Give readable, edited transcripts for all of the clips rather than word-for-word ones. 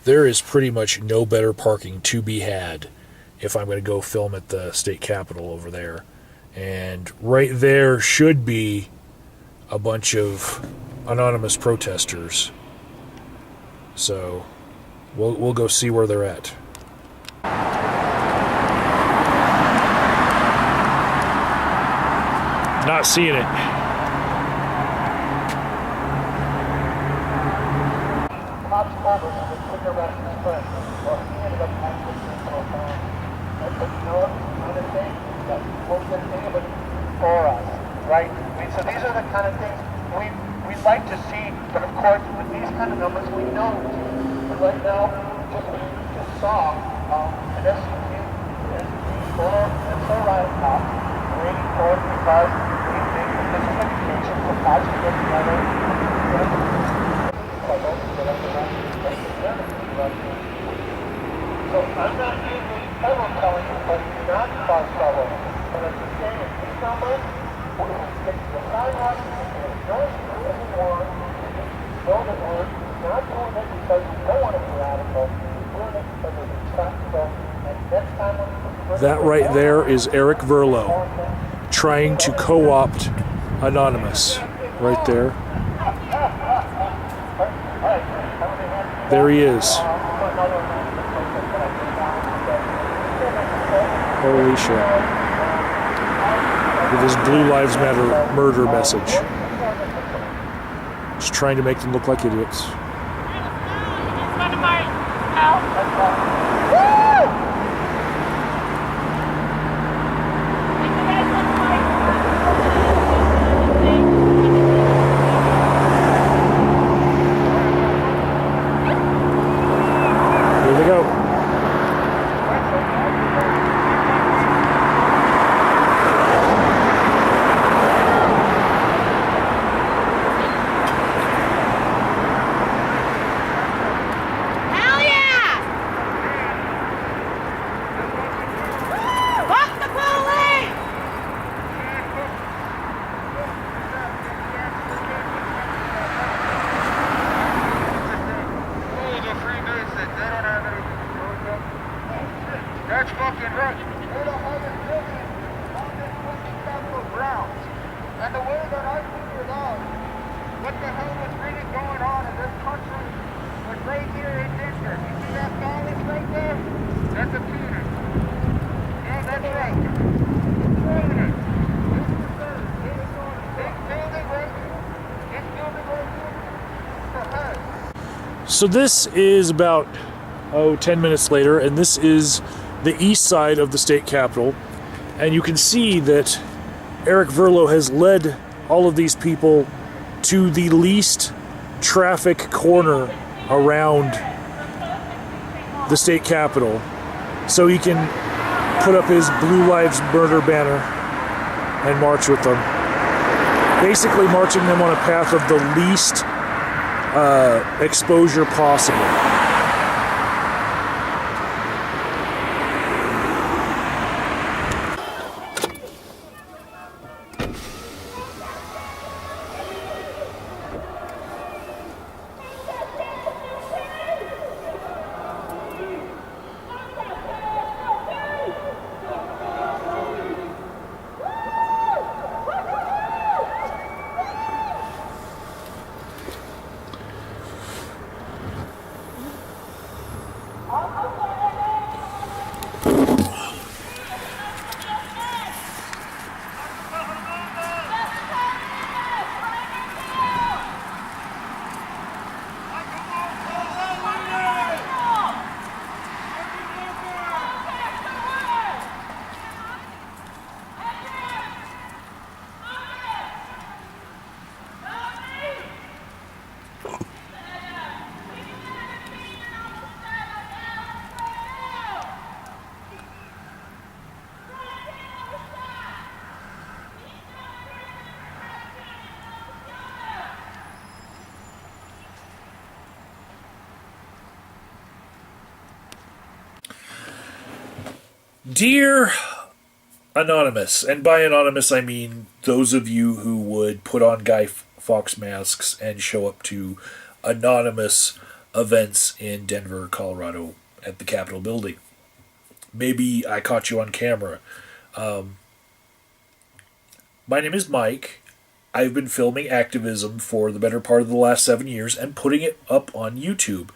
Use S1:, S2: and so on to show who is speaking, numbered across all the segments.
S1: there is pretty much no better parking to be had if I'm going to go film at the state capitol over there. And right there should be a bunch of anonymous protesters. So we'll go see where they're at. Not seeing it.
S2: Cops told us to quick arrest his friend. Well, he ended up actually being called down. But you know what? Kind of thing that won't get anybody for us, right? I mean, so these are the kind of things we'd like to see, but of course, with these kind of numbers, we know. But right now, just saw an SUV full of SO riot cops waiting for it because we think that this is an occasion for cops to get together. So I'm not usually ever telling you, but do not cause trouble. But at the same as these numbers, we're going to get to the sidewalk, and don't do what we want, and know that we're not doing it because we don't want to be radical, we're doing it because we're respectful, and next time when
S1: That right there is Eric Verlo trying to co-opt Anonymous. Right there. There he is. Holy shit. With his Blue Lives Matter murder message. Just trying to make them look like idiots. Here they go.
S2: That's fucking right. They don't have it building on this fucking Capitol grounds. And the way that I figured out what the hell was really going on in this country was right here in Denver. You see that college right there? That's a tuner. Yeah, that's right. Tuner. This is the third. This building right here. This building right here. The head.
S1: So this is about 10 minutes later, and this is the east side of the state capitol, and you can see that Eric Verlo has led all of these people to the least traffic corner around the state capitol so he can put up his Blue Lives Murder banner and march with them, basically marching them on a path of the least exposure possible. Dear Anonymous, and by Anonymous I mean those of you who would put on Guy Fawkes masks and show up to anonymous events in Denver, Colorado at the Capitol building. Maybe I caught you on camera. My name is Mike. I've been filming activism for the better part of the last 7 years and putting it up on YouTube.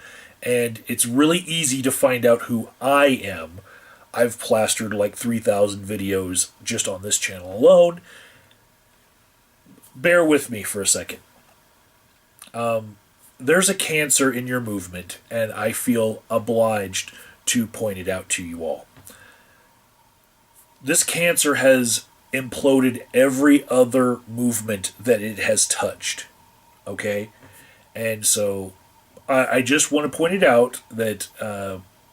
S1: And it's really easy to find out who I am. I've plastered like 3,000 videos just on this channel alone. Bear with me for a second. There's a cancer in your movement, and I feel obliged to point it out to you all. This cancer has imploded every other movement that it has touched. Okay? And so I just want to point it out that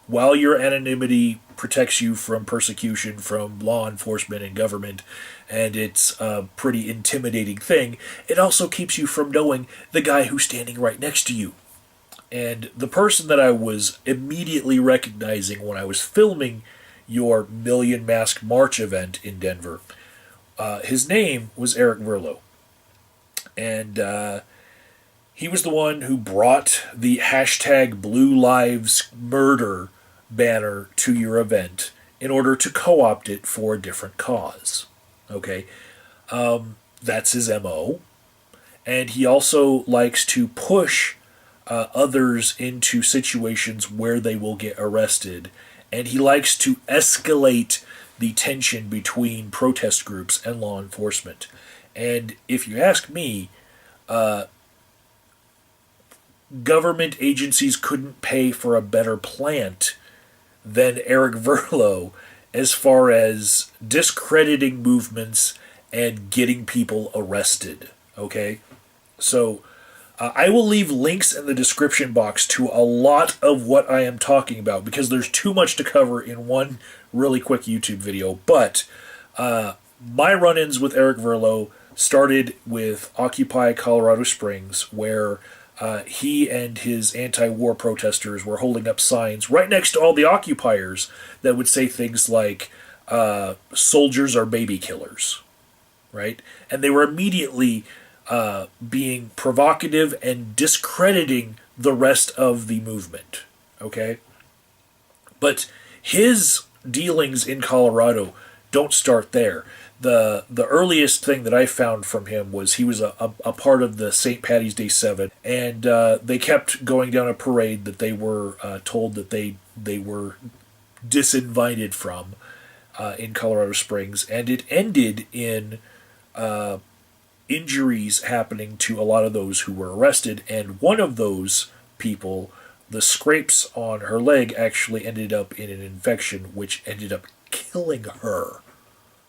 S1: while your anonymity protects you from persecution from law enforcement and government, and it's a pretty intimidating thing, it also keeps you from knowing the guy who's standing right next to you. And the person that I was immediately recognizing when I was filming your Million Mask March event in Denver, his name was Eric Verlo. And he was the one who brought the hashtag Blue Lives Murder banner to your event in order to co-opt it for a different cause. Okay? That's his MO. And he also likes to push others into situations where they will get arrested. And he likes to escalate the tension between protest groups and law enforcement. And if you ask me, government agencies couldn't pay for a better plant than Eric Verlo as far as discrediting movements and getting people arrested. Okay? So I will leave links in the description box to a lot of what I am talking about because there's too much to cover in one really quick YouTube video. But my run-ins with Eric Verlo started with Occupy Colorado Springs, where he and his anti-war protesters were holding up signs right next to all the occupiers that would say things like, soldiers are baby killers, right? And they were immediately being provocative and discrediting the rest of the movement, okay? But his dealings in Colorado don't start there. The earliest thing that I found from him was he was a part of the St. Patty's Day 7, and they kept going down a parade that they were told that they were disinvited from in Colorado Springs, and it ended in injuries happening to a lot of those who were arrested, and one of those people, the scrapes on her leg actually ended up in an infection which ended up killing her.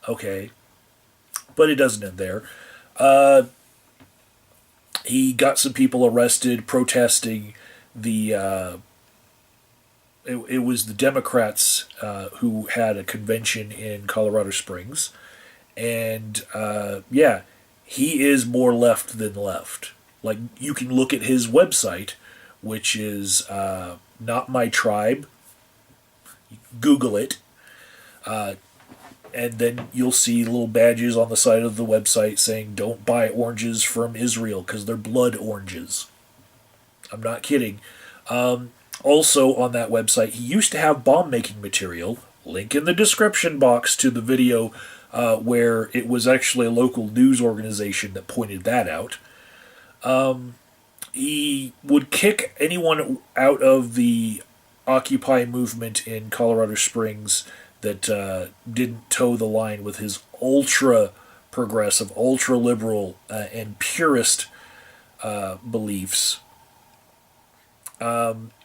S1: Okay? But it doesn't end there. He got some people arrested protesting the... It was the Democrats who had a convention in Colorado Springs. And, yeah, he is more left than left. Like, you can look at his website, which is Not My Tribe. Google it. And then you'll see little badges on the side of the website saying, don't buy oranges from Israel because they're blood oranges. I'm not kidding. Also on that website, he used to have bomb-making material. Link in the description box to the video where it was actually a local news organization that pointed that out. He would kick anyone out of the Occupy movement in Colorado Springs that didn't toe the line with his ultra-progressive, ultra-liberal, and purist beliefs.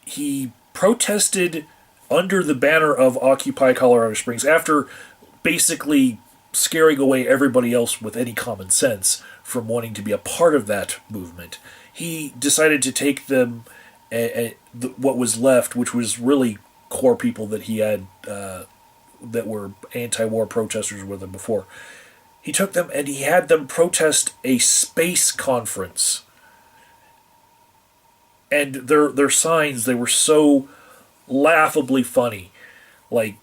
S1: He protested under the banner of Occupy Colorado Springs after basically scaring away everybody else with any common sense from wanting to be a part of that movement. He decided to take them, what was left, which was really core people that he had that were anti-war protesters with him before. He took them and he had them protest a space conference. And their signs, they were so laughably funny. Like,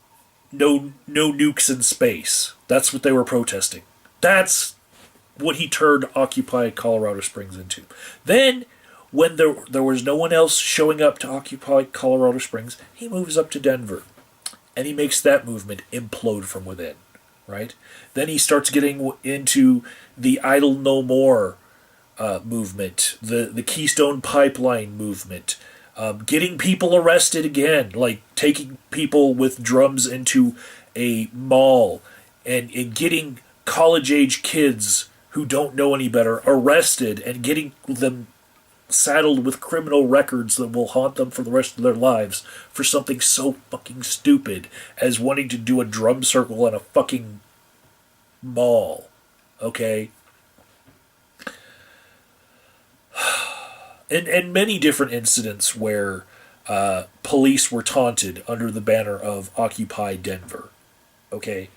S1: no nukes in space. That's what they were protesting. That's what he turned Occupy Colorado Springs into. Then, when there was no one else showing up to occupy Colorado Springs, he moves up to Denver. And he makes that movement implode from within, right? Then he starts getting into the Idle No More movement, the Keystone Pipeline movement, getting people arrested again, like taking people with drums into a mall and getting college-age kids who don't know any better arrested and getting them saddled with criminal records that will haunt them for the rest of their lives for something so fucking stupid as wanting to do a drum circle in a fucking mall. Okay? And many different incidents where police were taunted under the banner of Occupy Denver. Okay?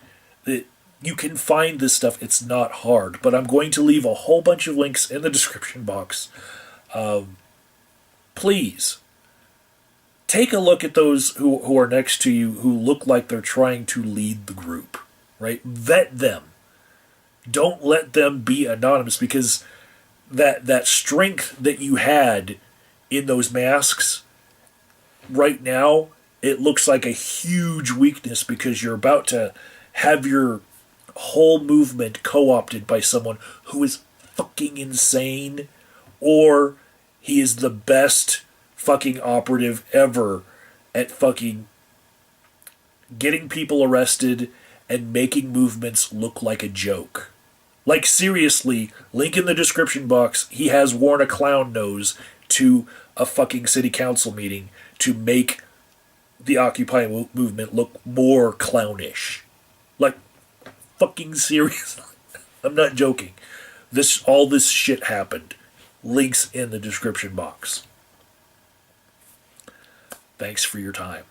S1: You can find this stuff. It's not hard. But I'm going to leave a whole bunch of links in the description box. Please, take a look at those who are next to you who look like they're trying to lead the group. Right? Vet them. Don't let them be anonymous, because that strength that you had in those masks, right now, it looks like a huge weakness because you're about to have your whole movement co-opted by someone who is fucking insane, or he is the best fucking operative ever at fucking getting people arrested and making movements look like a joke. Like, seriously, link in the description box, he has worn a clown nose to a fucking city council meeting to make the Occupy movement look more clownish. Like, fucking seriously. I'm not joking. All this shit happened. Links in the description box. Thanks for your time.